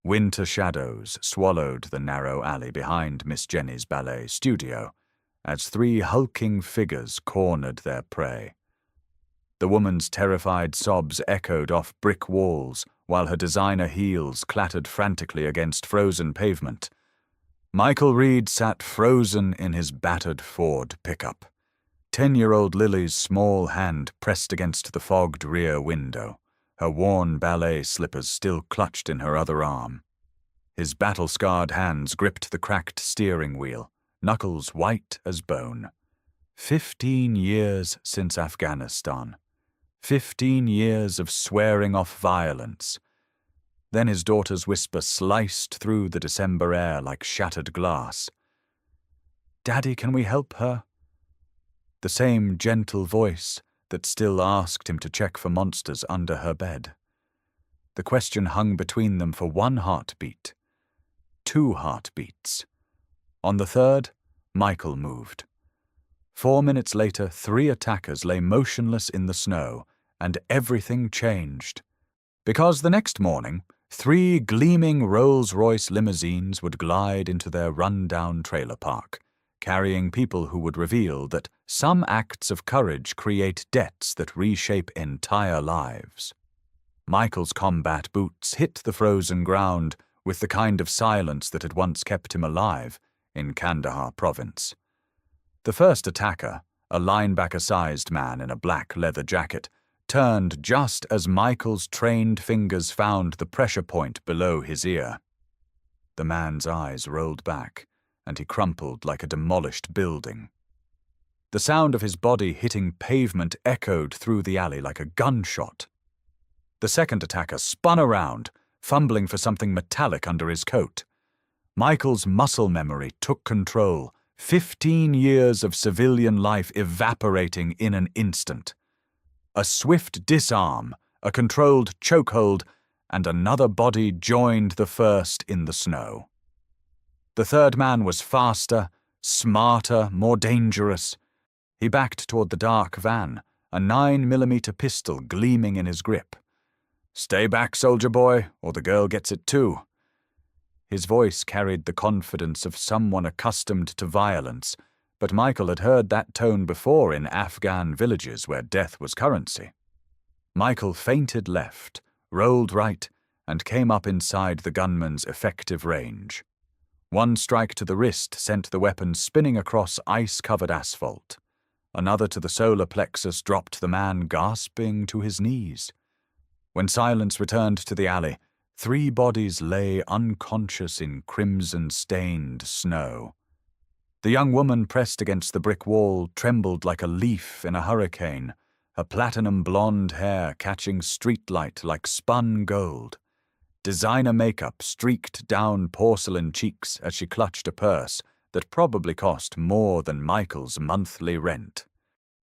Winter shadows swallowed the narrow alley behind Miss Jenny's ballet studio as three hulking figures cornered their prey. The woman's terrified sobs echoed off brick walls while her designer heels clattered frantically against frozen pavement. Michael Reed sat frozen in his battered Ford pickup, 10-year-old Lily's small hand pressed against the fogged rear window, her worn ballet slippers still clutched in her other arm. His battle-scarred hands gripped the cracked steering wheel, knuckles white as bone. 15 years since Afghanistan. 15 years of swearing off violence. Then his daughter's whisper sliced through the December air like shattered glass. "Daddy, can we help her?" The same gentle voice that still asked him to check for monsters under her bed. The question hung between them for one heartbeat. 2 heartbeats. On the third, Michael moved. 4 minutes later, 3 attackers lay motionless in the snow, and everything changed. Because the next morning, 3 gleaming Rolls-Royce limousines would glide into their run-down trailer park, carrying people who would reveal that some acts of courage create debts that reshape entire lives. Michael's combat boots hit the frozen ground with the kind of silence that had once kept him alive in Kandahar province. The first attacker, a linebacker-sized man in a black leather jacket, turned just as Michael's trained fingers found the pressure point below his ear. The man's eyes rolled back, and he crumpled like a demolished building. The sound of his body hitting pavement echoed through the alley like a gunshot. The second attacker spun around, fumbling for something metallic under his coat. Michael's muscle memory took control, 15 years of civilian life evaporating in an instant. A swift disarm, a controlled chokehold, and another body joined the first in the snow. The third man was faster, smarter, more dangerous. He backed toward the dark van, a 9mm pistol gleaming in his grip. "Stay back, soldier boy, or the girl gets it too." His voice carried the confidence of someone accustomed to violence, but Michael had heard that tone before in Afghan villages where death was currency. Michael feinted left, rolled right, and came up inside the gunman's effective range. One strike to the wrist sent the weapon spinning across ice-covered asphalt. Another to the solar plexus dropped the man gasping to his knees. When silence returned to the alley, 3 bodies lay unconscious in crimson-stained snow. The young woman pressed against the brick wall trembled like a leaf in a hurricane, her platinum blonde hair catching streetlight like spun gold. Designer makeup streaked down porcelain cheeks as she clutched a purse that probably cost more than Michael's monthly rent.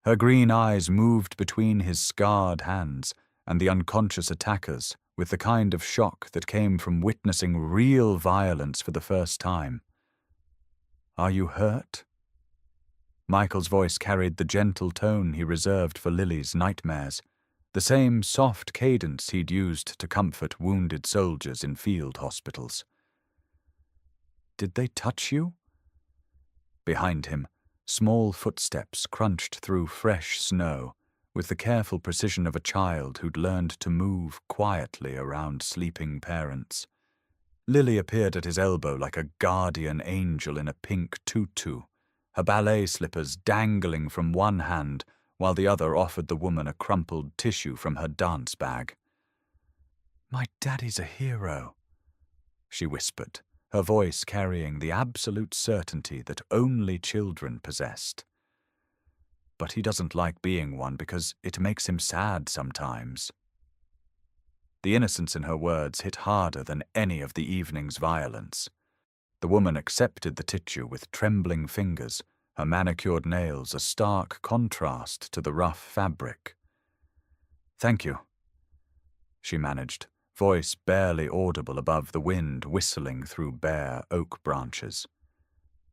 Her green eyes moved between his scarred hands and the unconscious attackers with the kind of shock that came from witnessing real violence for the first time. "Are you hurt?" Michael's voice carried the gentle tone he reserved for Lily's nightmares, the same soft cadence he'd used to comfort wounded soldiers in field hospitals. "Did they touch you?" Behind him, small footsteps crunched through fresh snow with the careful precision of a child who'd learned to move quietly around sleeping parents. Lily appeared at his elbow like a guardian angel in a pink tutu, her ballet slippers dangling from one hand while the other offered the woman a crumpled tissue from her dance bag. "My daddy's a hero," she whispered, her voice carrying the absolute certainty that only children possessed. "But he doesn't like being one because it makes him sad sometimes." The innocence in her words hit harder than any of the evening's violence. The woman accepted the tissue with trembling fingers, her manicured nails a stark contrast to the rough fabric. "Thank you," she managed, voice barely audible above the wind whistling through bare oak branches.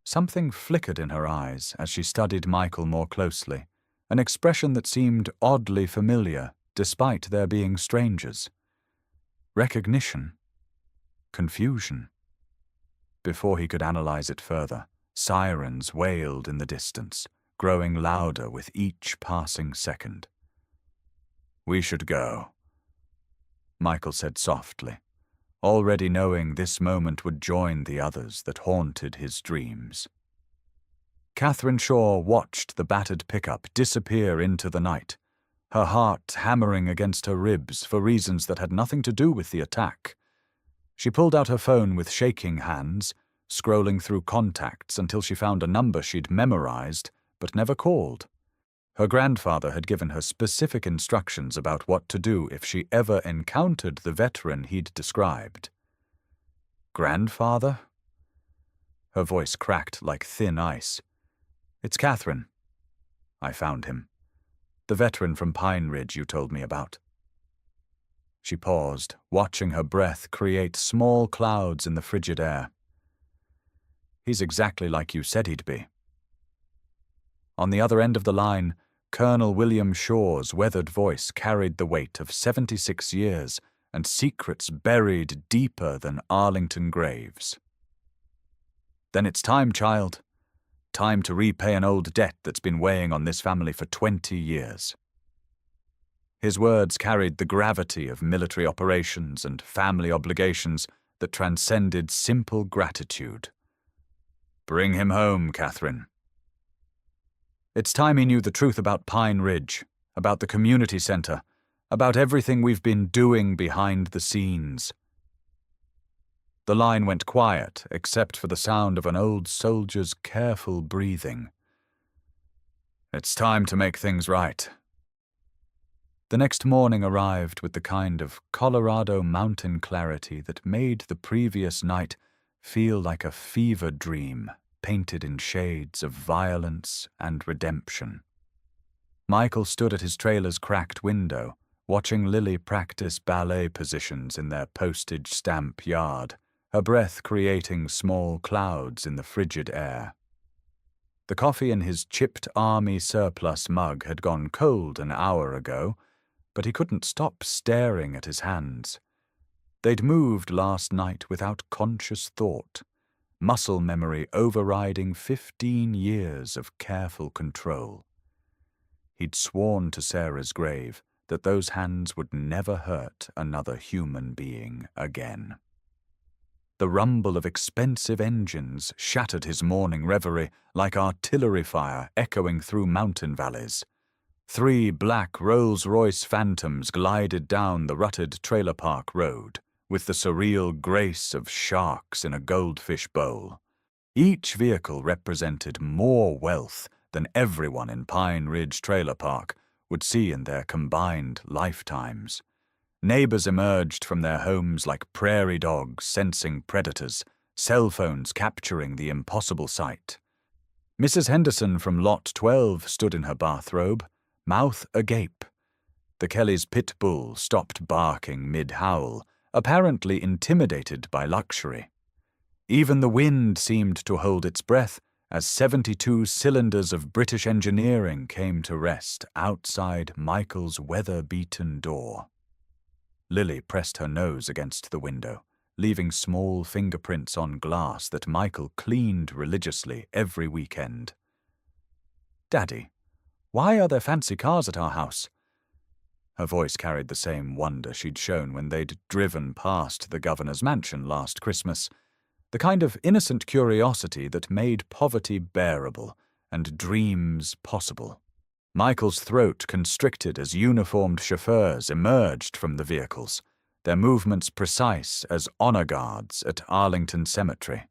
Something flickered in her eyes as she studied Michael more closely, an expression that seemed oddly familiar despite their being strangers. Recognition. confusion. Before he could analyze it further, sirens wailed in the distance, growing louder with each passing second. "We should go," Michael said softly, already knowing this moment would join the others that haunted his dreams. Catherine Shaw watched the battered pickup disappear into the night, her heart hammering against her ribs for reasons that had nothing to do with the attack. She pulled out her phone with shaking hands, scrolling through contacts until she found a number she'd memorized but never called. Her grandfather had given her specific instructions about what to do if she ever encountered the veteran he'd described. "Grandfather?" Her voice cracked like thin ice. "It's Catherine. I found him. The veteran from Pine Ridge you told me about." She paused, watching her breath create small clouds in the frigid air. "He's exactly like you said he'd be." On the other end of the line, Colonel William Shaw's weathered voice carried the weight of 76 years and secrets buried deeper than Arlington graves. "Then it's time, child. Time to repay an old debt that's been weighing on this family for 20 years. His words carried the gravity of military operations and family obligations that transcended simple gratitude. "Bring him home, Catherine." It's time he knew the truth about Pine Ridge, about the community center, about everything we've been doing behind the scenes. The line went quiet, except for the sound of an old soldier's careful breathing. "It's time to make things right." The next morning arrived with the kind of Colorado mountain clarity that made the previous night feel like a fever dream painted in shades of violence and redemption. Michael stood at his trailer's cracked window, watching Lily practice ballet positions in their postage stamp yard, her breath creating small clouds in the frigid air. The coffee in his chipped army surplus mug had gone cold an hour ago, but he couldn't stop staring at his hands. They'd moved last night without conscious thought, muscle memory overriding 15 years of careful control. He'd sworn to Sarah's grave that those hands would never hurt another human being again. The rumble of expensive engines shattered his morning reverie like artillery fire echoing through mountain valleys. 3 black Rolls-Royce Phantoms glided down the rutted trailer park road, with the surreal grace of sharks in a goldfish bowl. Each vehicle represented more wealth than everyone in Pine Ridge Trailer Park would see in their combined lifetimes. Neighbors emerged from their homes like prairie dogs sensing predators, cell phones capturing the impossible sight. Mrs. Henderson from Lot 12 stood in her bathrobe, mouth agape. The Kellys' pit bull stopped barking mid-howl, apparently intimidated by luxury. Even the wind seemed to hold its breath as 72 cylinders of British engineering came to rest outside Michael's weather-beaten door. Lily pressed her nose against the window, leaving small fingerprints on glass that Michael cleaned religiously every weekend. "Daddy, why are there fancy cars at our house?" Her voice carried the same wonder she'd shown when they'd driven past the governor's mansion last Christmas, the kind of innocent curiosity that made poverty bearable and dreams possible. Michael's throat constricted as uniformed chauffeurs emerged from the vehicles, their movements precise as honor guards at Arlington Cemetery.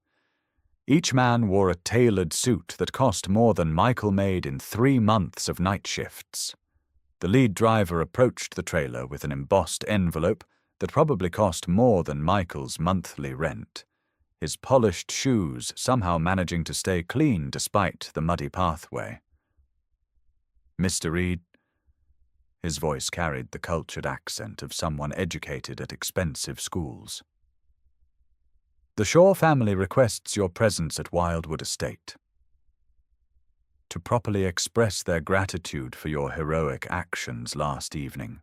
Each man wore a tailored suit that cost more than Michael made in 3 months of night shifts. The lead driver approached the trailer with an embossed envelope that probably cost more than Michael's monthly rent, his polished shoes somehow managing to stay clean despite the muddy pathway. "Mr. Reed," his voice carried the cultured accent of someone educated at expensive schools. "The Shaw family requests your presence at Wildwood Estate to properly express their gratitude for your heroic actions last evening."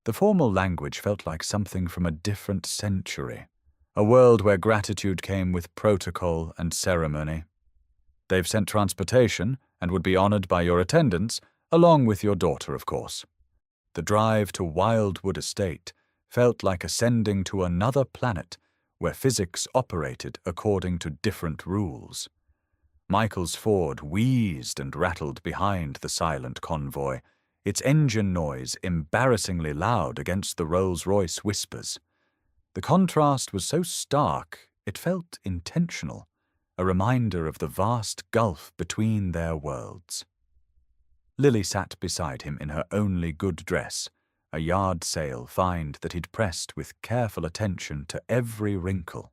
The formal language felt like something from a different century, A world where gratitude came with protocol and ceremony. They've sent transportation and would be honored by your attendance, along with your daughter, of course. The drive to Wildwood Estate felt like ascending to another planet where physics operated according to different rules. Michael's Ford wheezed and rattled behind the silent convoy, its engine noise embarrassingly loud against the Rolls-Royce whispers. The contrast was so stark it felt intentional, a reminder of the vast gulf between their worlds. Lily sat beside him in her only good dress, a yard sale find that he'd pressed with careful attention to every wrinkle.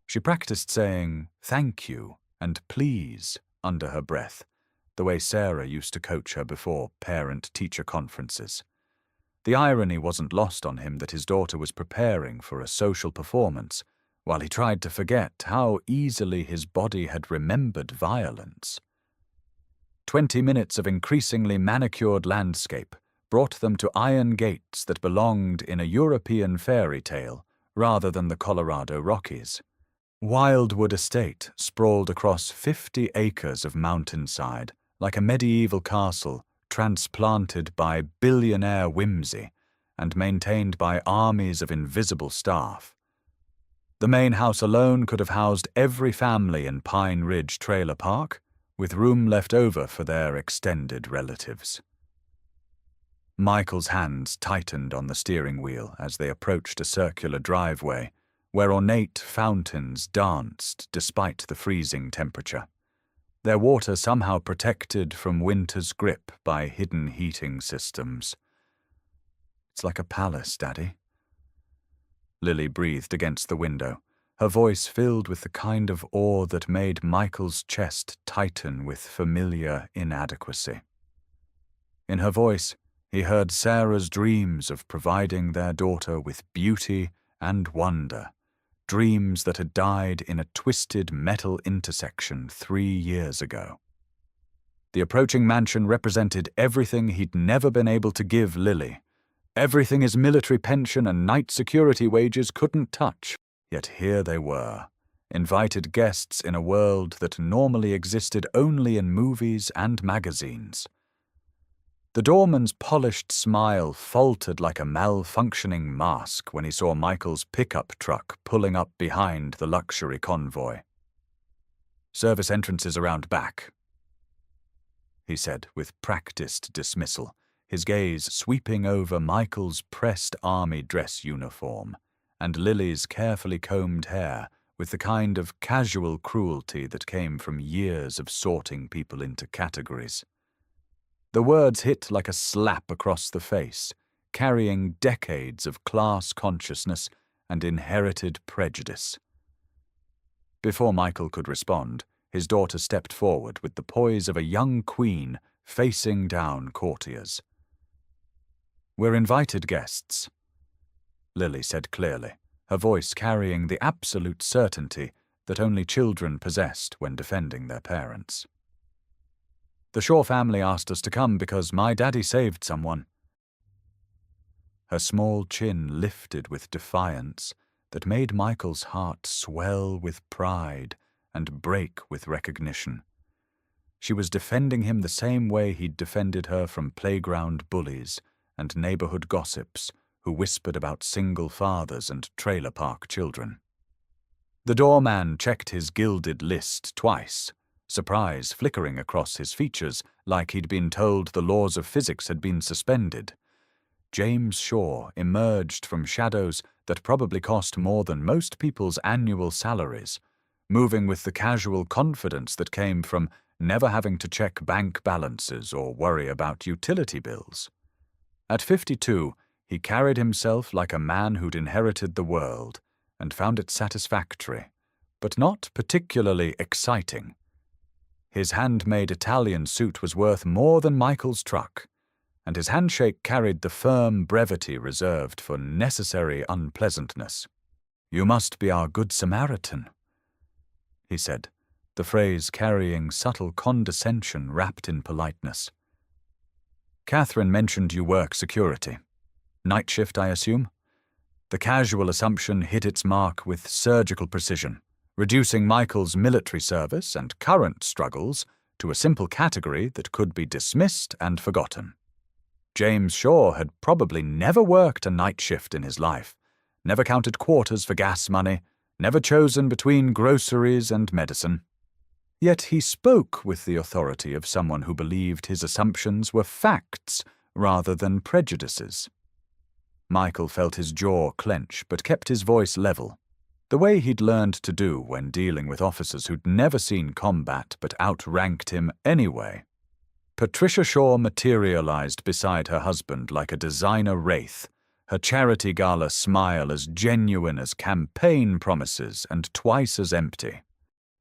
She practiced saying "thank you" and "please" under her breath, the way Sarah used to coach her before parent-teacher conferences. The irony wasn't lost on him that his daughter was preparing for a social performance, while he tried to forget how easily his body had remembered violence. 20 minutes of increasingly manicured landscape brought them to iron gates that belonged in a European fairy tale rather than the Colorado Rockies. Wildwood Estate sprawled across 50 acres of mountainside like a medieval castle transplanted by billionaire whimsy and maintained by armies of invisible staff. The main house alone could have housed every family in Pine Ridge Trailer Park, with room left over for their extended relatives. Michael's hands tightened on the steering wheel as they approached a circular driveway where ornate fountains danced despite the freezing temperature, their water somehow protected from winter's grip by hidden heating systems. "It's like a palace, Daddy." Lily breathed against the window, her voice filled with the kind of awe that made Michael's chest tighten with familiar inadequacy. In her voice, he heard Sarah's dreams of providing their daughter with beauty and wonder, dreams that had died in a twisted metal intersection 3 years ago. The approaching mansion represented everything he'd never been able to give Lily, everything his military pension and night security wages couldn't touch. Yet here they were, invited guests in a world that normally existed only in movies and magazines. The doorman's polished smile faltered like a malfunctioning mask when he saw Michael's pickup truck pulling up behind the luxury convoy. "Service entrances around back," he said with practiced dismissal, his gaze sweeping over Michael's pressed army dress uniform and Lily's carefully combed hair with the kind of casual cruelty that came from years of sorting people into categories. The words hit like a slap across the face, carrying decades of class consciousness and inherited prejudice. Before Michael could respond, his daughter stepped forward with the poise of a young queen facing down courtiers. "We're invited guests," Lily said clearly, her voice carrying the absolute certainty that only children possessed when defending their parents. "The Shaw family asked us to come because my daddy saved someone." Her small chin lifted with defiance that made Michael's heart swell with pride and break with recognition. She was defending him the same way he'd defended her from playground bullies and neighborhood gossips who whispered about single fathers and trailer park children. The doorman checked his gilded list twice, surprise flickering across his features like he'd been told the laws of physics had been suspended. James Shaw emerged from shadows that probably cost more than most people's annual salaries, moving with the casual confidence that came from never having to check bank balances or worry about utility bills. At 52, he carried himself like a man who'd inherited the world and found it satisfactory, but not particularly exciting. His handmade Italian suit was worth more than Michael's truck, and his handshake carried the firm brevity reserved for necessary unpleasantness. "You must be our Good Samaritan," he said, the phrase carrying subtle condescension wrapped in politeness. "Catherine mentioned you work security. Night shift, I assume?" The casual assumption hit its mark with surgical precision, reducing Michael's military service and current struggles to a simple category that could be dismissed and forgotten. James Shaw had probably never worked a night shift in his life, never counted quarters for gas money, never chosen between groceries and medicine. Yet he spoke with the authority of someone who believed his assumptions were facts rather than prejudices. Michael felt his jaw clench but kept his voice level, the way he'd learned to do when dealing with officers who'd never seen combat but outranked him anyway. Patricia Shaw materialized beside her husband like a designer wraith, her charity gala smile as genuine as campaign promises and twice as empty.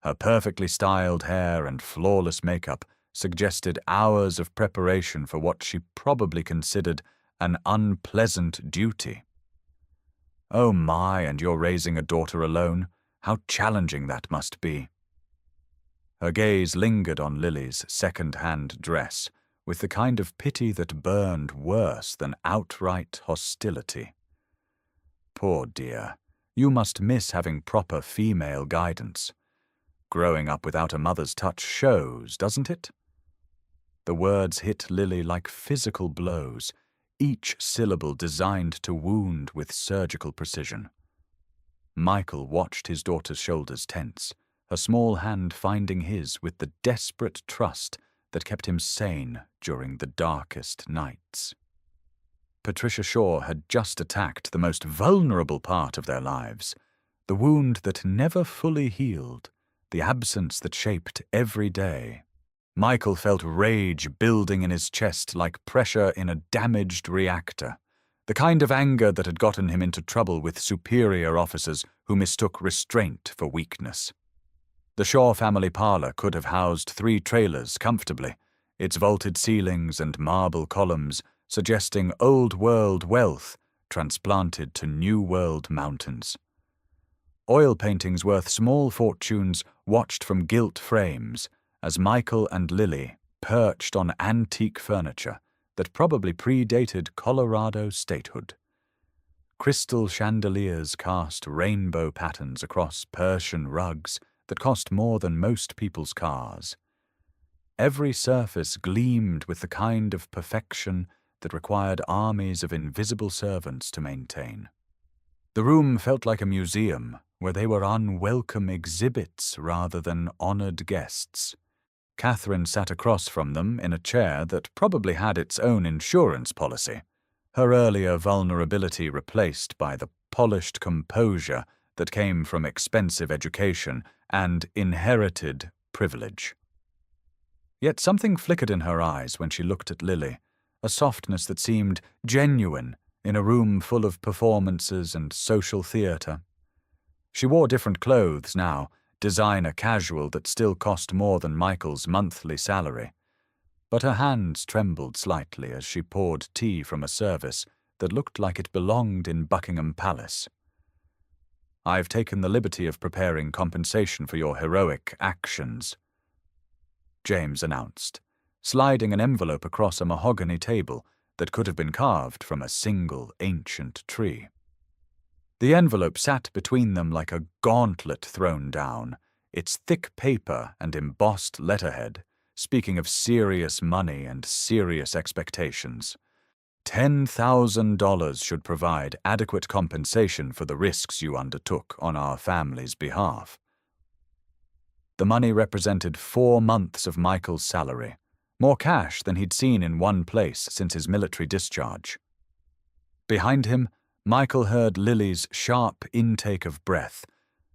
Her perfectly styled hair and flawless makeup suggested hours of preparation for what she probably considered an unpleasant duty. Oh my, and you're raising a daughter alone. How challenging that must be. Her gaze lingered on Lily's second-hand dress, with the kind of pity that burned worse than outright hostility. Poor dear, you must miss having proper female guidance. Growing up without a mother's touch shows, doesn't it? The words hit Lily like physical blows, each syllable designed to wound with surgical precision. Michael watched his daughter's shoulders tense, her small hand finding his with the desperate trust that kept him sane during the darkest nights. Patricia Shaw had just attacked the most vulnerable part of their lives, the wound that never fully healed, the absence that shaped every day. Michael felt rage building in his chest like pressure in a damaged reactor, the kind of anger that had gotten him into trouble with superior officers who mistook restraint for weakness. The Shaw family parlor could have housed 3 trailers comfortably, its vaulted ceilings and marble columns suggesting old-world wealth transplanted to new-world mountains. Oil paintings worth small fortunes watched from gilt frames as Michael and Lily perched on antique furniture that probably predated Colorado statehood. Crystal chandeliers cast rainbow patterns across Persian rugs that cost more than most people's cars. Every surface gleamed with the kind of perfection that required armies of invisible servants to maintain. The room felt like a museum where they were unwelcome exhibits rather than honored guests. Catherine sat across from them in a chair that probably had its own insurance policy, her earlier vulnerability replaced by the polished composure that came from expensive education and inherited privilege. Yet something flickered in her eyes when she looked at Lily, a softness that seemed genuine in a room full of performances and social theatre. She wore different clothes now, designer casual that still cost more than Michael's monthly salary, but her hands trembled slightly as she poured tea from a service that looked like it belonged in Buckingham Palace. "I've taken the liberty of preparing compensation for your heroic actions," James announced, sliding an envelope across a mahogany table that could have been carved from a single ancient tree. The envelope sat between them like a gauntlet thrown down, its thick paper and embossed letterhead speaking of serious money and serious expectations. $10,000 should provide adequate compensation for the risks you undertook on our family's behalf. The money represented 4 months of Michael's salary, more cash than he'd seen in one place since his military discharge. Behind him, Michael heard Lily's sharp intake of breath,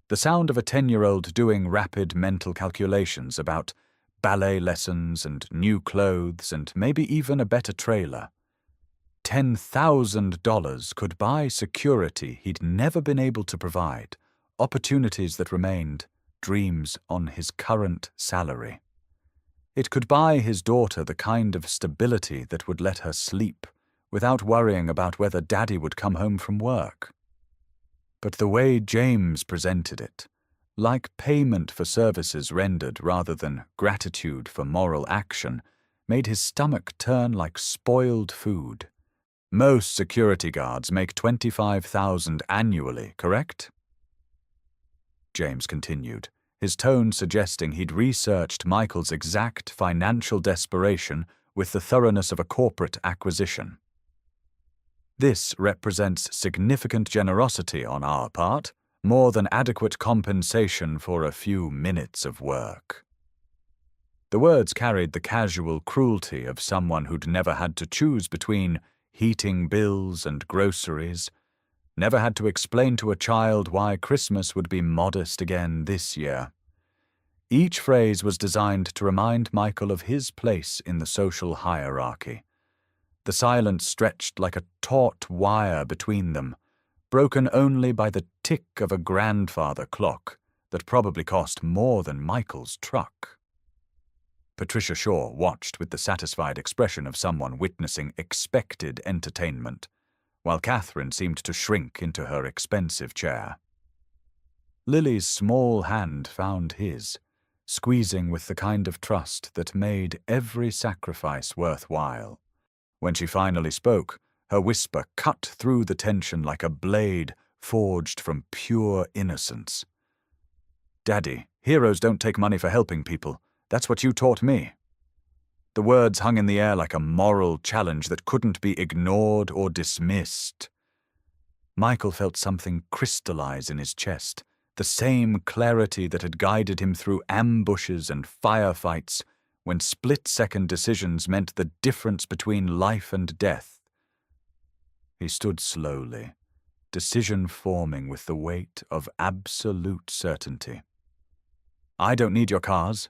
the sound of a 10-year-old doing rapid mental calculations about ballet lessons and new clothes and maybe even a better trailer. $10,000 could buy security he'd never been able to provide, opportunities that remained dreams on his current salary. It could buy his daughter the kind of stability that would let her sleep without worrying about whether Daddy would come home from work. But the way James presented it, like payment for services rendered rather than gratitude for moral action, made his stomach turn like spoiled food. Most security guards make $25,000 annually, correct? James continued, his tone suggesting he'd researched Michael's exact financial desperation with the thoroughness of a corporate acquisition. This represents significant generosity on our part, more than adequate compensation for a few minutes of work. The words carried the casual cruelty of someone who'd never had to choose between heating bills and groceries, never had to explain to a child why Christmas would be modest again this year. Each phrase was designed to remind Michael of his place in the social hierarchy. The silence stretched like a taut wire between them, broken only by the tick of a grandfather clock that probably cost more than Michael's truck. Patricia Shaw watched with the satisfied expression of someone witnessing expected entertainment, while Catherine seemed to shrink into her expensive chair. Lily's small hand found his, squeezing with the kind of trust that made every sacrifice worthwhile. When she finally spoke, her whisper cut through the tension like a blade forged from pure innocence. "Daddy, heroes don't take money for helping people. That's what you taught me." The words hung in the air like a moral challenge that couldn't be ignored or dismissed. Michael felt something crystallize in his chest, the same clarity that had guided him through ambushes and firefights when split-second decisions meant the difference between life and death. He stood slowly, decision forming with the weight of absolute certainty. "I don't need your cars,"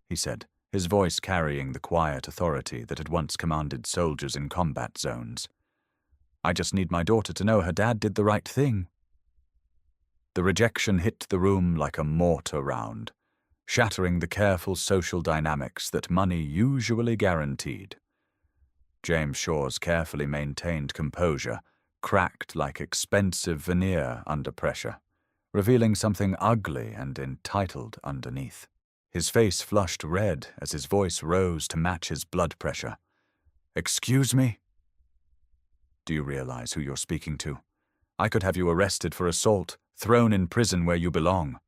he said, his voice carrying the quiet authority that had once commanded soldiers in combat zones. "I just need my daughter to know her dad did the right thing." The rejection hit the room like a mortar round, shattering the careful social dynamics that money usually guaranteed. James Shaw's carefully maintained composure cracked like expensive veneer under pressure, revealing something ugly and entitled underneath. His face flushed red as his voice rose to match his blood pressure. "Excuse me?" "Do you realize who you're speaking to? I could have you arrested for assault, thrown in prison where you belong."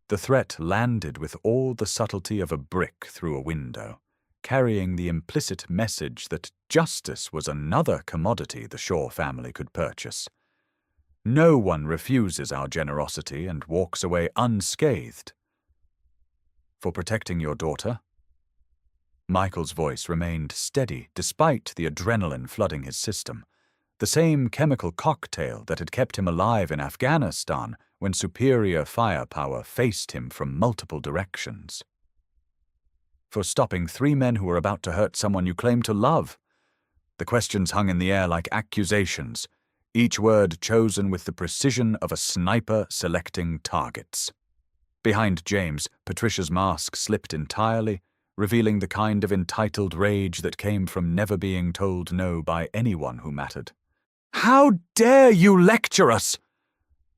The threat landed with all the subtlety of a brick through a window, carrying the implicit message that justice was another commodity the Shaw family could purchase. No one refuses our generosity and walks away unscathed. "For protecting your daughter?" Michael's voice remained steady despite the adrenaline flooding his system, the same chemical cocktail that had kept him alive in Afghanistan when superior firepower faced him from multiple directions. "For stopping 3 men who were about to hurt someone you claim to love." The questions hung in the air like accusations, each word chosen with the precision of a sniper selecting targets. Behind James, Patricia's mask slipped entirely, revealing the kind of entitled rage that came from never being told no by anyone who mattered. "How dare you lecture us?"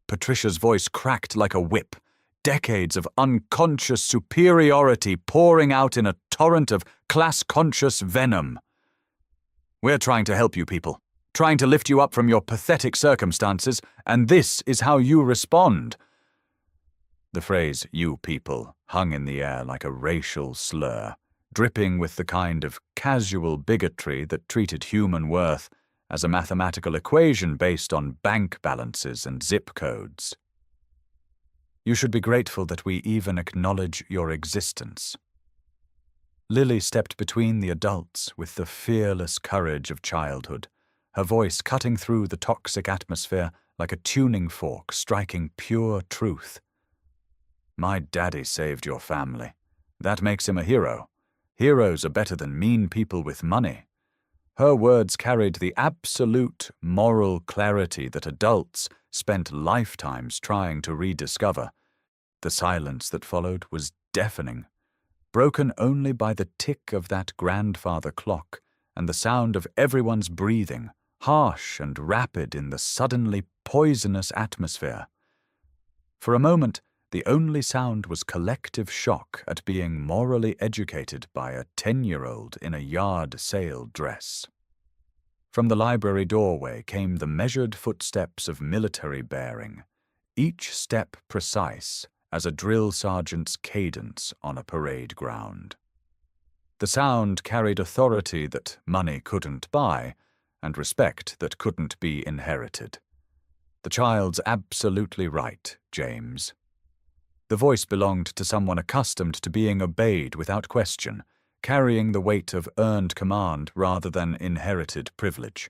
Patricia's voice cracked like a whip, decades of unconscious superiority pouring out in a torrent of class-conscious venom. "We're trying to help you people, trying to lift you up from your pathetic circumstances, and this is how you respond." The phrase, "you people," hung in the air like a racial slur, dripping with the kind of casual bigotry that treated human worth as a mathematical equation based on bank balances and zip codes. "You should be grateful that we even acknowledge your existence." Lily stepped between the adults with the fearless courage of childhood, her voice cutting through the toxic atmosphere like a tuning fork striking pure truth. "My daddy saved your family. That makes him a hero. Heroes are better than mean people with money." Her words carried the absolute moral clarity that adults spent lifetimes trying to rediscover. The silence that followed was deafening, broken only by the tick of that grandfather clock and the sound of everyone's breathing, harsh and rapid in the suddenly poisonous atmosphere. For a moment, the only sound was collective shock at being morally educated by a 10-year-old in a yard sale dress. From the library doorway came the measured footsteps of military bearing, each step precise as a drill sergeant's cadence on a parade ground. The sound carried authority that money couldn't buy, and respect that couldn't be inherited. "The child's absolutely right, James." The voice belonged to someone accustomed to being obeyed without question, carrying the weight of earned command rather than inherited privilege.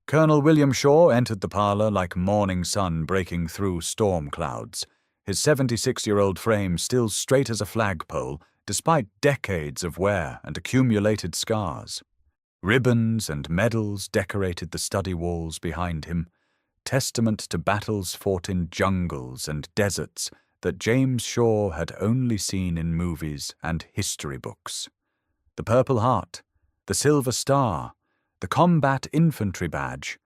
Colonel William Shaw entered the parlor like morning sun breaking through storm clouds, his 76-year-old frame still straight as a flagpole despite decades of wear and accumulated scars. Ribbons and medals decorated the study walls behind him, testament to battles fought in jungles and deserts that James Shaw had only seen in movies and history books. The Purple Heart, the Silver Star, the Combat Infantry Badge.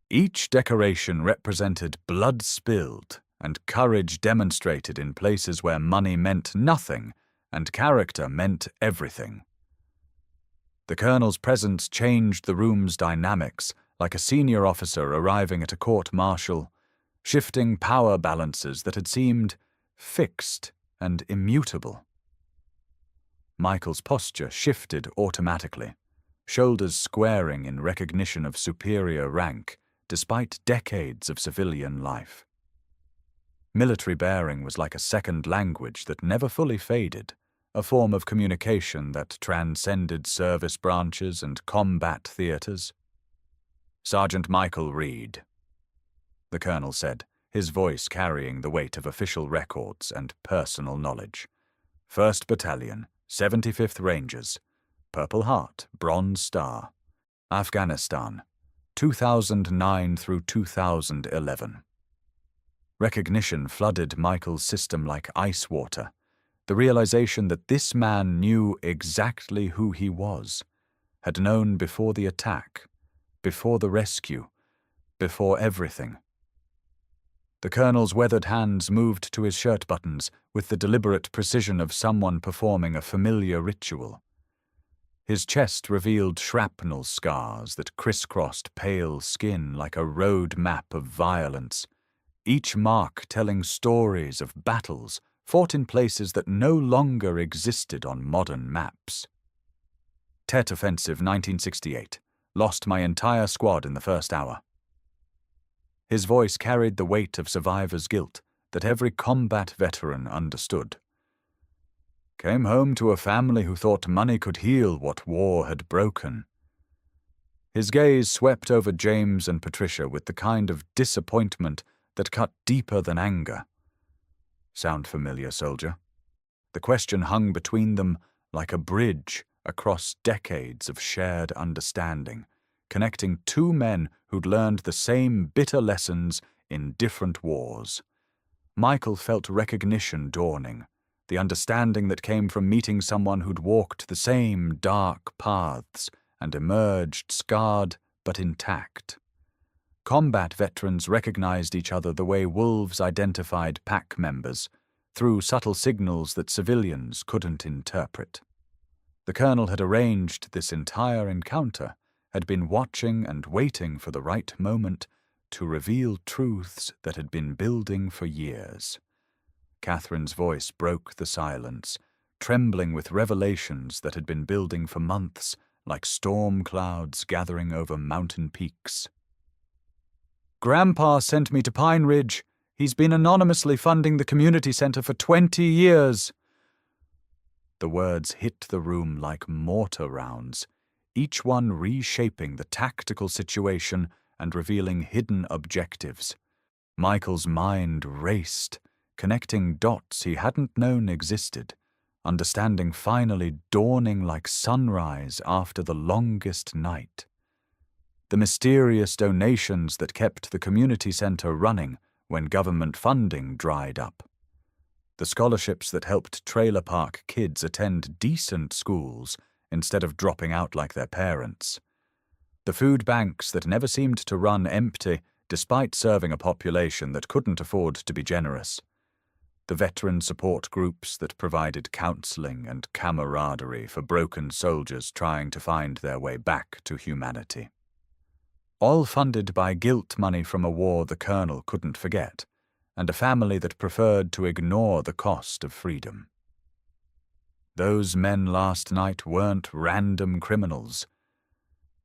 Each decoration represented blood spilled and courage demonstrated in places where money meant nothing and character meant everything. The colonel's presence changed the room's dynamics like a senior officer arriving at a court-martial, shifting power balances that had seemed fixed and immutable. Michael's posture shifted automatically, shoulders squaring in recognition of superior rank despite decades of civilian life. Military bearing was like a second language that never fully faded, a form of communication that transcended service branches and combat theaters. "Sergeant Michael Reed," the colonel said, his voice carrying the weight of official records and personal knowledge. "1st Battalion, 75th Rangers, Purple Heart, Bronze Star, Afghanistan, 2009 through 2011. Recognition flooded Michael's system like ice water, the realization that this man knew exactly who he was, had known before the attack, before the rescue, before everything. The colonel's weathered hands moved to his shirt buttons with the deliberate precision of someone performing a familiar ritual. His chest revealed shrapnel scars that crisscrossed pale skin like a road map of violence, each mark telling stories of battles fought in places that no longer existed on modern maps. Tet Offensive 1968. Lost my entire squad in the first hour. His voice carried the weight of survivor's guilt that every combat veteran understood. Came home to a family who thought money could heal what war had broken. His gaze swept over James and Patricia with the kind of disappointment that cut deeper than anger. Sound familiar, soldier? The question hung between them like a bridge across decades of shared understanding, connecting two men who'd learned the same bitter lessons in different wars. Michael felt recognition dawning, the understanding that came from meeting someone who'd walked the same dark paths and emerged scarred but intact. Combat veterans recognized each other the way wolves identified pack members, through subtle signals that civilians couldn't interpret. The colonel had arranged this entire encounter, had been watching and waiting for the right moment to reveal truths that had been building for years. Catherine's voice broke the silence, trembling with revelations that had been building for months, like storm clouds gathering over mountain peaks. "Grandpa sent me to Pine Ridge. He's been anonymously funding the community center for 20 years. The words hit the room like mortar rounds, each one reshaping the tactical situation and revealing hidden objectives. Michael's mind raced, connecting dots he hadn't known existed, understanding finally dawning like sunrise after the longest night. The mysterious donations that kept the community center running when government funding dried up. The scholarships that helped trailer park kids attend decent schools instead of dropping out like their parents. The food banks that never seemed to run empty despite serving a population that couldn't afford to be generous. The veteran support groups that provided counseling and camaraderie for broken soldiers trying to find their way back to humanity. all funded by guilt money from a war the Colonel couldn't forget, and a family that preferred to ignore the cost of freedom. Those men last night weren't random criminals,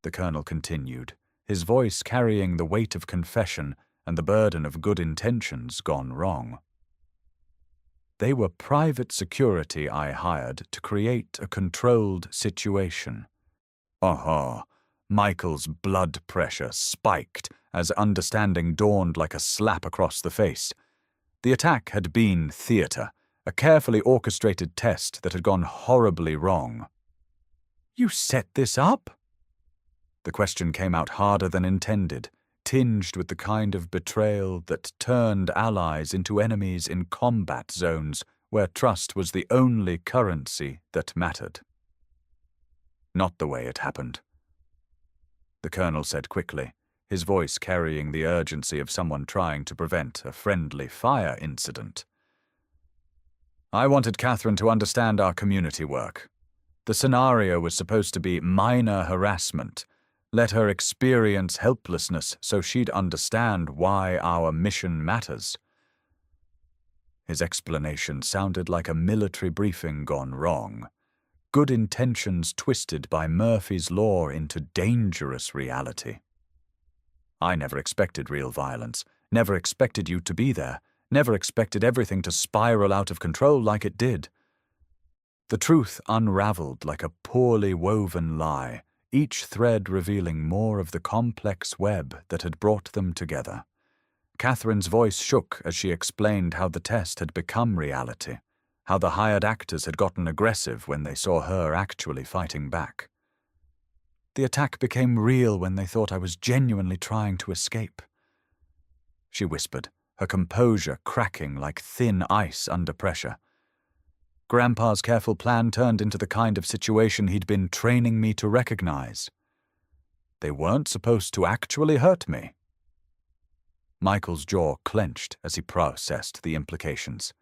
the Colonel continued, his voice carrying the weight of confession and the burden of good intentions gone wrong. They were private security I hired to create a controlled situation. Aha! Michael's blood pressure spiked as understanding dawned like a slap across the face. The attack had been theater, a carefully orchestrated test that had gone horribly wrong. "You set this up?" The question came out harder than intended, tinged with the kind of betrayal that turned allies into enemies in combat zones where trust was the only currency that mattered. "Not the way it happened," the Colonel said quickly, his voice carrying the urgency of someone trying to prevent a friendly fire incident. "I wanted Catherine to understand our community work. The scenario was supposed to be minor harassment. Let her experience helplessness so she'd understand why our mission matters." His explanation sounded like a military briefing gone wrong. Good intentions twisted by Murphy's Law into dangerous reality. "I never expected real violence, never expected you to be there, never expected everything to spiral out of control like it did." The truth unraveled like a poorly woven lie, each thread revealing more of the complex web that had brought them together. Catherine's voice shook as she explained how the test had become reality, how the hired actors had gotten aggressive when they saw her actually fighting back. "The attack became real when they thought I was genuinely trying to escape," she whispered, her composure cracking like thin ice under pressure. Grandpa's careful plan turned into the kind of situation he'd been training me to recognize. They weren't supposed to actually hurt me. Michael's jaw clenched as he processed the implications,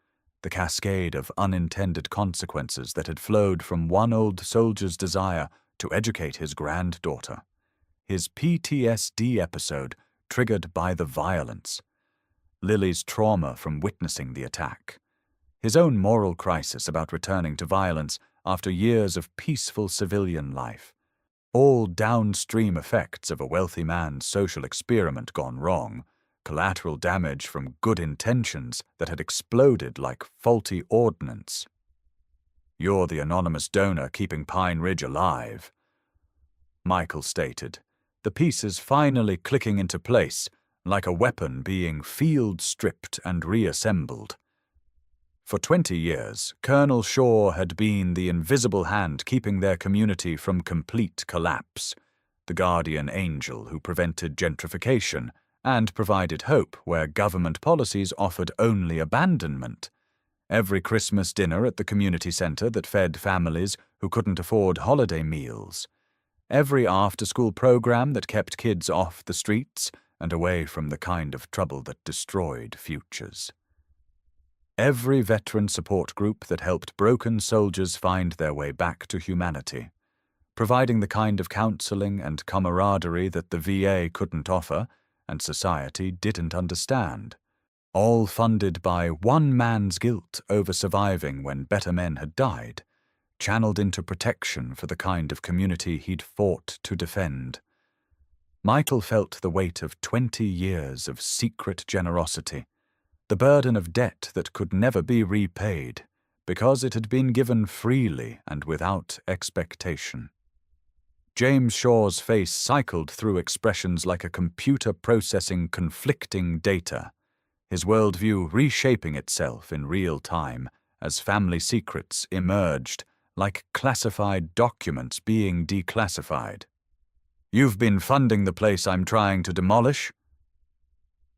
the cascade of unintended consequences that had flowed from one old soldier's desire to educate his granddaughter, his PTSD episode triggered by the violence, Lily's trauma from witnessing the attack, his own moral crisis about returning to violence after years of peaceful civilian life, all downstream effects of a wealthy man's social experiment gone wrong, collateral damage from good intentions that had exploded like faulty ordnance. "You're the anonymous donor keeping Pine Ridge alive," Michael stated, the pieces finally clicking into place, like a weapon being field-stripped and reassembled. For 20 years, Colonel Shaw had been the invisible hand keeping their community from complete collapse, the guardian angel who prevented gentrification and provided hope where government policies offered only abandonment. Every Christmas dinner at the community center that fed families who couldn't afford holiday meals. Every after-school program that kept kids off the streets and away from the kind of trouble that destroyed futures. Every veteran support group that helped broken soldiers find their way back to humanity, providing the kind of counseling and camaraderie that the VA couldn't offer and society didn't understand, all funded by one man's guilt over surviving when better men had died, channeled into protection for the kind of community he'd fought to defend. Michael felt the weight of 20 years of secret generosity, the burden of debt that could never be repaid, because it had been given freely and without expectation. James Shaw's face cycled through expressions like a computer processing conflicting data, his worldview reshaping itself in real time as family secrets emerged like classified documents being declassified. "You've been funding the place I'm trying to demolish?"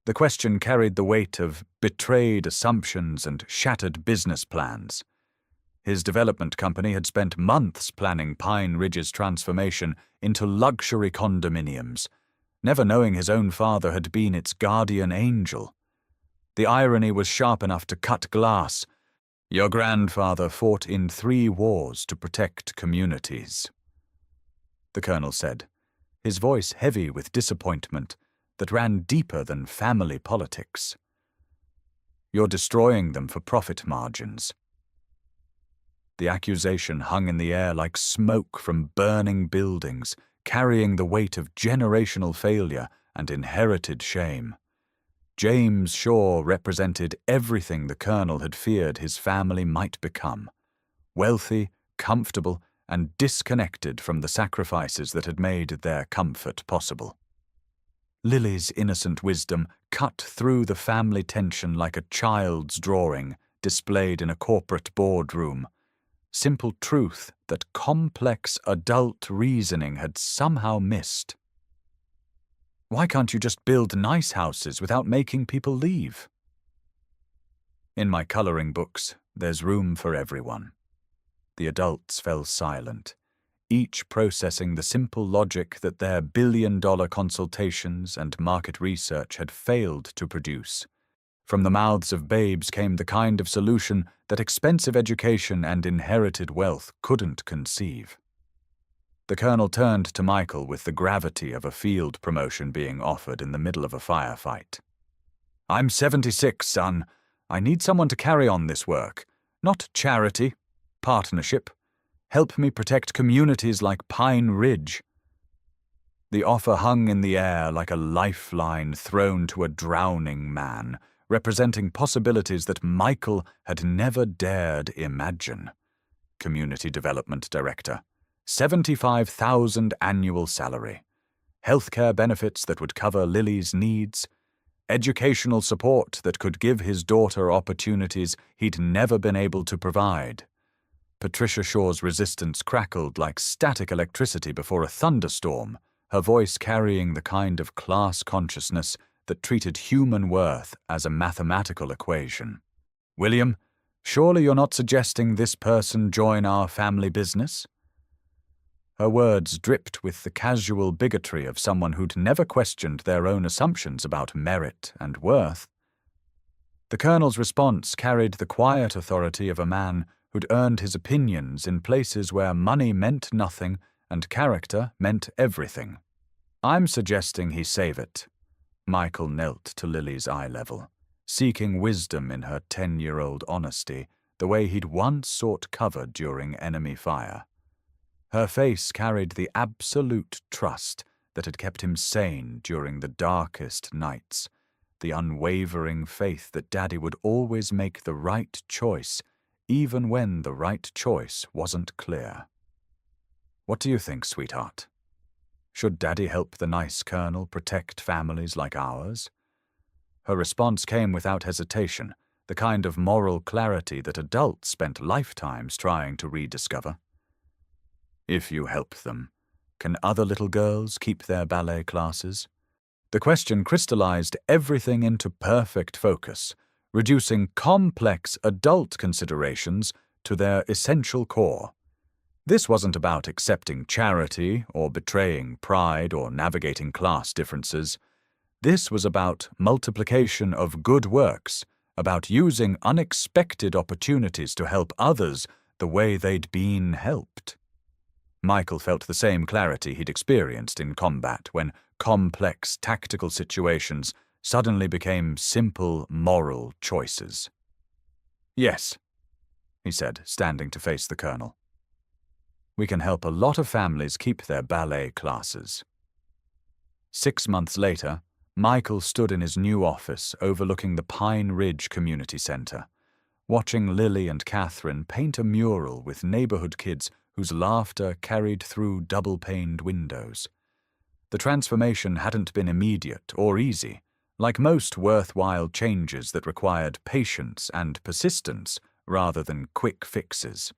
The question carried the weight of betrayed assumptions and shattered business plans. His development company had spent months planning Pine Ridge's transformation into luxury condominiums, never knowing his own father had been its guardian angel. The irony was sharp enough to cut glass. "Your grandfather fought in 3 wars to protect communities," the Colonel said, his voice heavy with disappointment that ran deeper than family politics. "You're destroying them for profit margins." The accusation hung in the air like smoke from burning buildings, carrying the weight of generational failure and inherited shame. James Shaw represented everything the Colonel had feared his family might become: wealthy, comfortable, and disconnected from the sacrifices that had made their comfort possible. Lily's innocent wisdom cut through the family tension like a child's drawing displayed in a corporate boardroom. Simple truth that complex adult reasoning had somehow missed. Why can't you just build nice houses without making people leave? In my coloring books, there's room for everyone. The adults fell silent, each processing the simple logic that their billion-dollar consultations and market research had failed to produce. From the mouths of babes came the kind of solution that expensive education and inherited wealth couldn't conceive. The Colonel turned to Michael with the gravity of a field promotion being offered in the middle of a firefight. "I'm 76, son. I need someone to carry on this work. Not charity, partnership. Help me protect communities like Pine Ridge." The offer hung in the air like a lifeline thrown to a drowning man, representing possibilities that Michael had never dared imagine. Community Development Director. 75,000 annual salary. Healthcare benefits that would cover Lily's needs. Educational support that could give his daughter opportunities he'd never been able to provide. Patricia Shaw's resistance crackled like static electricity before a thunderstorm, her voice carrying the kind of class consciousness that treated human worth as a mathematical equation. "William, surely you're not suggesting this person join our family business?" Her words dripped with the casual bigotry of someone who'd never questioned their own assumptions about merit and worth. The Colonel's response carried the quiet authority of a man who'd earned his opinions in places where money meant nothing and character meant everything. "I'm suggesting he save it." Michael knelt to Lily's eye level, seeking wisdom in her 10-year-old honesty, the way he'd once sought cover during enemy fire. Her face carried the absolute trust that had kept him sane during the darkest nights, the unwavering faith that Daddy would always make the right choice, even when the right choice wasn't clear. "What do you think, sweetheart? Should Daddy help the nice Colonel protect families like ours?" Her response came without hesitation, the kind of moral clarity that adults spent lifetimes trying to rediscover. "If you help them, can other little girls keep their ballet classes?" The question crystallized everything into perfect focus, reducing complex adult considerations to their essential core. This wasn't about accepting charity or betraying pride or navigating class differences. This was about multiplication of good works, about using unexpected opportunities to help others the way they'd been helped. Michael felt the same clarity he'd experienced in combat when complex tactical situations suddenly became simple moral choices. "Yes," he said, standing to face the Colonel. "We can help a lot of families keep their ballet classes." 6 months later, Michael stood in his new office overlooking the Pine Ridge Community Center, watching Lily and Catherine paint a mural with neighborhood kids whose laughter carried through double-paned windows. The transformation hadn't been immediate or easy, like most worthwhile changes that required patience and persistence rather than quick fixes.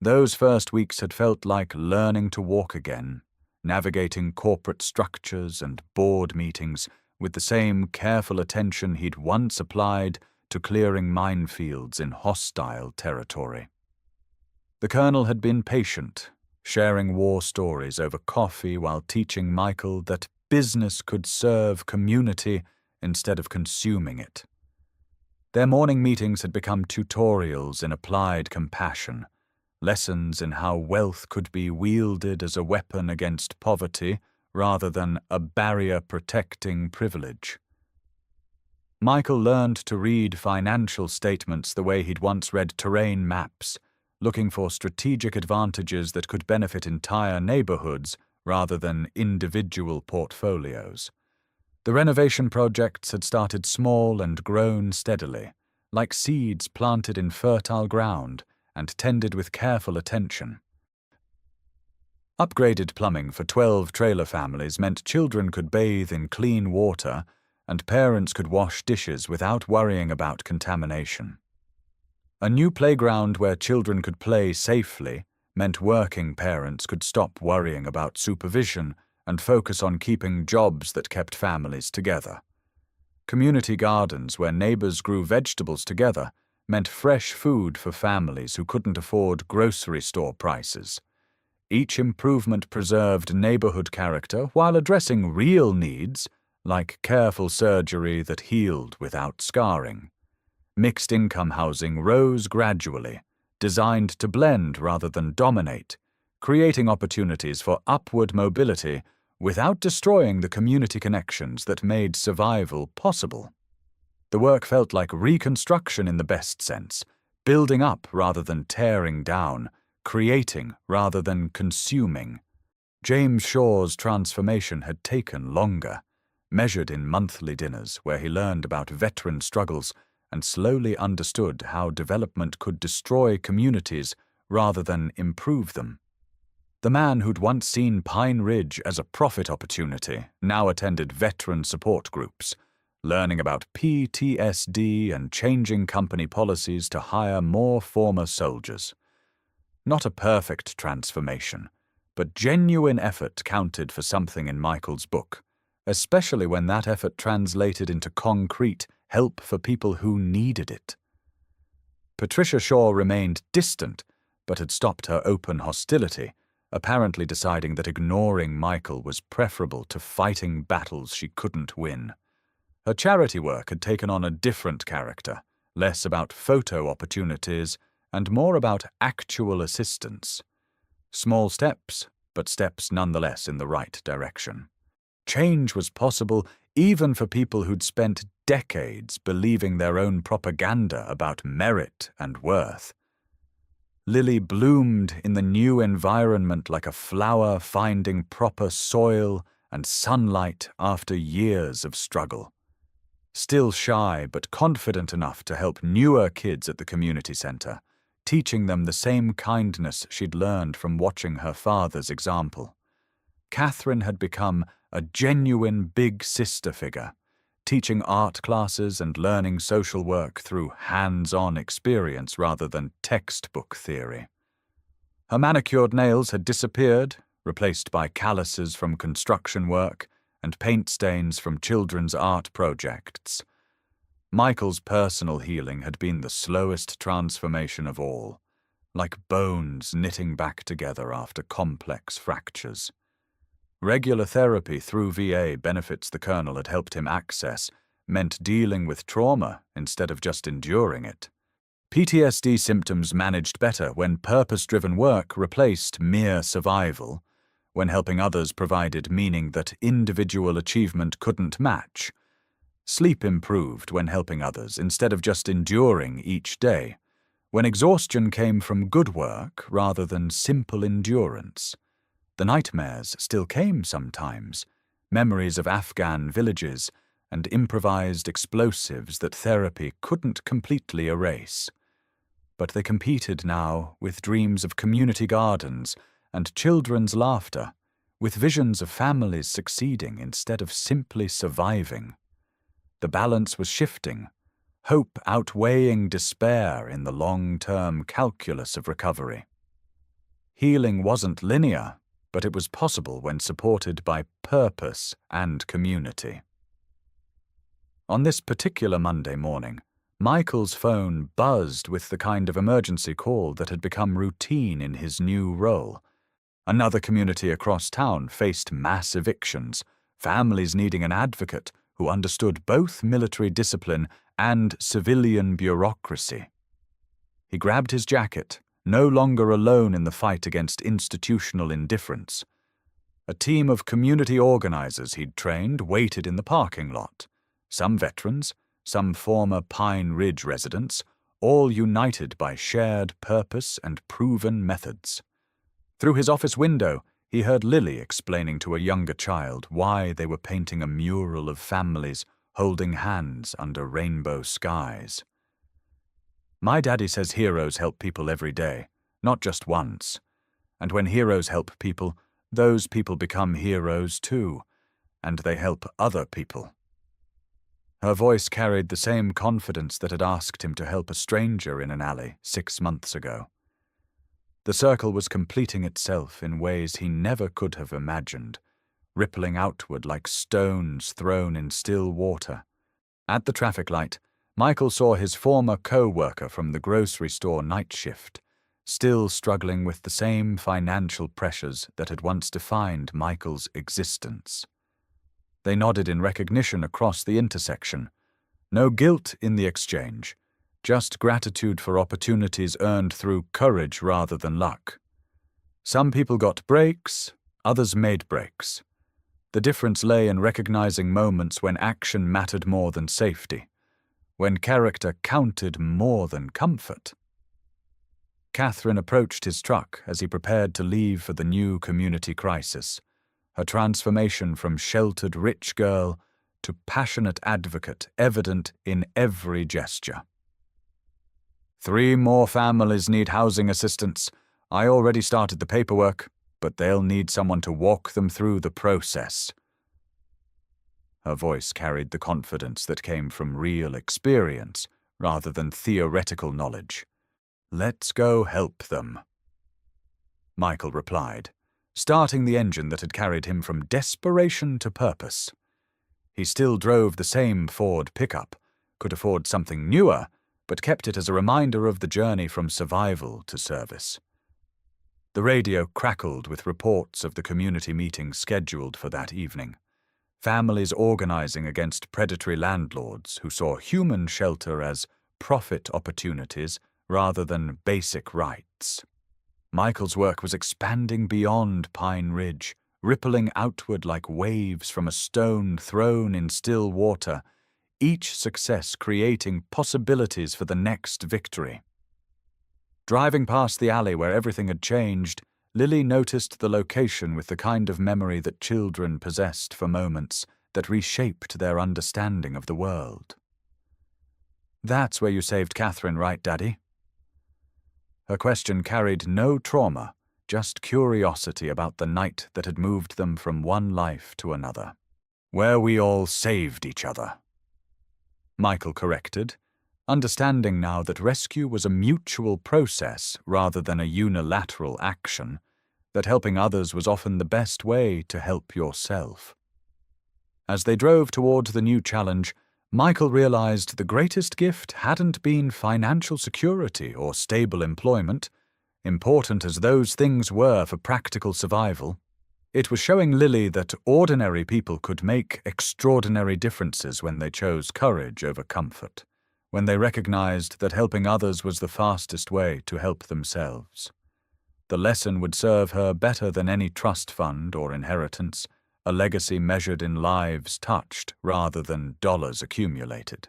Those first weeks had felt like learning to walk again, navigating corporate structures and board meetings with the same careful attention he'd once applied to clearing minefields in hostile territory. The Colonel had been patient, sharing war stories over coffee while teaching Michael that business could serve community instead of consuming it. Their morning meetings had become tutorials in applied compassion, lessons in how wealth could be wielded as a weapon against poverty rather than a barrier protecting privilege. Michael learned to read financial statements the way he'd once read terrain maps, looking for strategic advantages that could benefit entire neighborhoods rather than individual portfolios. The renovation projects had started small and grown steadily, like seeds planted in fertile ground and tended with careful attention. Upgraded plumbing for 12 trailer families meant children could bathe in clean water and parents could wash dishes without worrying about contamination. A new playground where children could play safely meant working parents could stop worrying about supervision and focus on keeping jobs that kept families together. Community gardens where neighbors grew vegetables together meant fresh food for families who couldn't afford grocery store prices. Each improvement preserved neighborhood character while addressing real needs, like careful surgery that healed without scarring. Mixed-income housing rose gradually, designed to blend rather than dominate, creating opportunities for upward mobility without destroying the community connections that made survival possible. The work felt like reconstruction in the best sense, building up rather than tearing down, creating rather than consuming. James Shaw's transformation had taken longer, measured in monthly dinners where he learned about veteran struggles and slowly understood how development could destroy communities rather than improve them. The man who'd once seen Pine Ridge as a profit opportunity now attended veteran support groups, learning about PTSD and changing company policies to hire more former soldiers. Not a perfect transformation, but genuine effort counted for something in Michael's book, especially when that effort translated into concrete help for people who needed it. Patricia Shaw remained distant, but had stopped her open hostility, apparently deciding that ignoring Michael was preferable to fighting battles she couldn't win. Her charity work had taken on a different character, less about photo opportunities and more about actual assistance. Small steps, but steps nonetheless in the right direction. Change was possible even for people who'd spent decades believing their own propaganda about merit and worth. Lily bloomed in the new environment like a flower finding proper soil and sunlight after years of struggle. Still shy but confident enough to help newer kids at the community center, teaching them the same kindness she'd learned from watching her father's example. Catherine had become a genuine big sister figure, teaching art classes and learning social work through hands-on experience rather than textbook theory. Her manicured nails had disappeared, replaced by calluses from construction work and paint stains from children's art projects. Michael's personal healing had been the slowest transformation of all, like bones knitting back together after complex fractures. Regular therapy through VA benefits the Colonel had helped him access meant dealing with trauma instead of just enduring it. PTSD symptoms managed better when purpose-driven work replaced mere survival, when helping others provided meaning that individual achievement couldn't match. Sleep improved when helping others instead of just enduring each day, when exhaustion came from good work rather than simple endurance. The nightmares still came sometimes, memories of Afghan villages and improvised explosives that therapy couldn't completely erase. But they competed now with dreams of community gardens and children's laughter, with visions of families succeeding instead of simply surviving. The balance was shifting, hope outweighing despair in the long-term calculus of recovery. Healing wasn't linear, but it was possible when supported by purpose and community. On this particular Monday morning, Michael's phone buzzed with the kind of emergency call that had become routine in his new role. Another community across town faced mass evictions, families needing an advocate who understood both military discipline and civilian bureaucracy. He grabbed his jacket, no longer alone in the fight against institutional indifference. A team of community organizers he'd trained waited in the parking lot. Some veterans, some former Pine Ridge residents, all united by shared purpose and proven methods. Through his office window, he heard Lily explaining to a younger child why they were painting a mural of families holding hands under rainbow skies. "My daddy says heroes help people every day, not just once. And when heroes help people, those people become heroes too, and they help other people." Her voice carried the same confidence that had asked him to help a stranger in an alley 6 months ago. The circle was completing itself in ways he never could have imagined, rippling outward like stones thrown in still water. At the traffic light, Michael saw his former co-worker from the grocery store night shift, still struggling with the same financial pressures that had once defined Michael's existence. They nodded in recognition across the intersection. No guilt in the exchange, just gratitude for opportunities earned through courage rather than luck. Some people got breaks, others made breaks. The difference lay in recognizing moments when action mattered more than safety, when character counted more than comfort. Catherine approached his truck as he prepared to leave for the new community crisis, her transformation from sheltered rich girl to passionate advocate evident in every gesture. 3 more families need housing assistance. I already started the paperwork, but they'll need someone to walk them through the process." Her voice carried the confidence that came from real experience rather than theoretical knowledge. "Let's go help them," Michael replied, starting the engine that had carried him from desperation to purpose. He still drove the same Ford pickup, could afford something newer, but kept it as a reminder of the journey from survival to service. The radio crackled with reports of the community meeting scheduled for that evening. Families organizing against predatory landlords who saw human shelter as profit opportunities rather than basic rights. Michael's work was expanding beyond Pine Ridge, rippling outward like waves from a stone thrown in still water, each success creating possibilities for the next victory. Driving past the alley where everything had changed, Lily noticed the location with the kind of memory that children possessed for moments that reshaped their understanding of the world. "That's where you saved Catherine, right, Daddy?" Her question carried no trauma, just curiosity about the night that had moved them from one life to another. "Where we all saved each other," Michael corrected, understanding now that rescue was a mutual process rather than a unilateral action, that helping others was often the best way to help yourself. As they drove toward the new challenge, Michael realized the greatest gift hadn't been financial security or stable employment, important as those things were for practical survival. It was showing Lily that ordinary people could make extraordinary differences when they chose courage over comfort, when they recognized that helping others was the fastest way to help themselves. The lesson would serve her better than any trust fund or inheritance, a legacy measured in lives touched rather than dollars accumulated.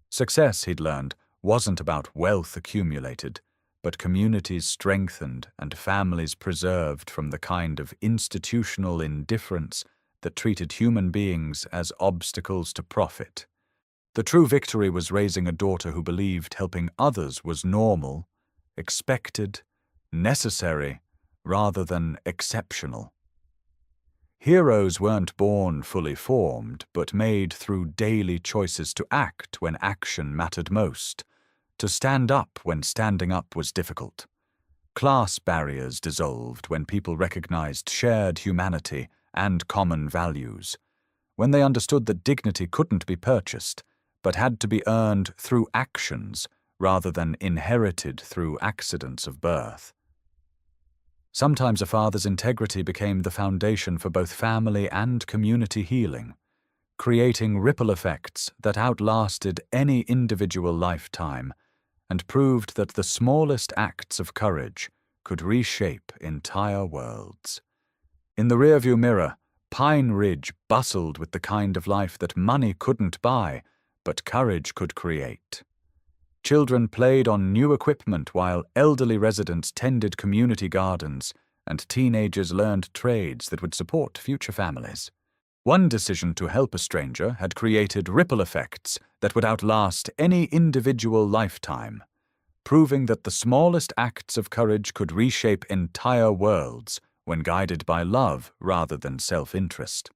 Success, he'd learned, wasn't about wealth accumulated, but communities strengthened and families preserved from the kind of institutional indifference that treated human beings as obstacles to profit. The true victory was raising a daughter who believed helping others was normal, expected, necessary, rather than exceptional. Heroes weren't born fully formed, but made through daily choices to act when action mattered most, to stand up when standing up was difficult. Class barriers dissolved when people recognized shared humanity and common values, when they understood that dignity couldn't be purchased, but had to be earned through actions rather than inherited through accidents of birth. Sometimes a father's integrity became the foundation for both family and community healing, creating ripple effects that outlasted any individual lifetime and proved that the smallest acts of courage could reshape entire worlds. In the rearview mirror, Pine Ridge bustled with the kind of life that money couldn't buy, but courage could create. Children played on new equipment while elderly residents tended community gardens, and teenagers learned trades that would support future families. One decision to help a stranger had created ripple effects that would outlast any individual lifetime, proving that the smallest acts of courage could reshape entire worlds when guided by love rather than self-interest.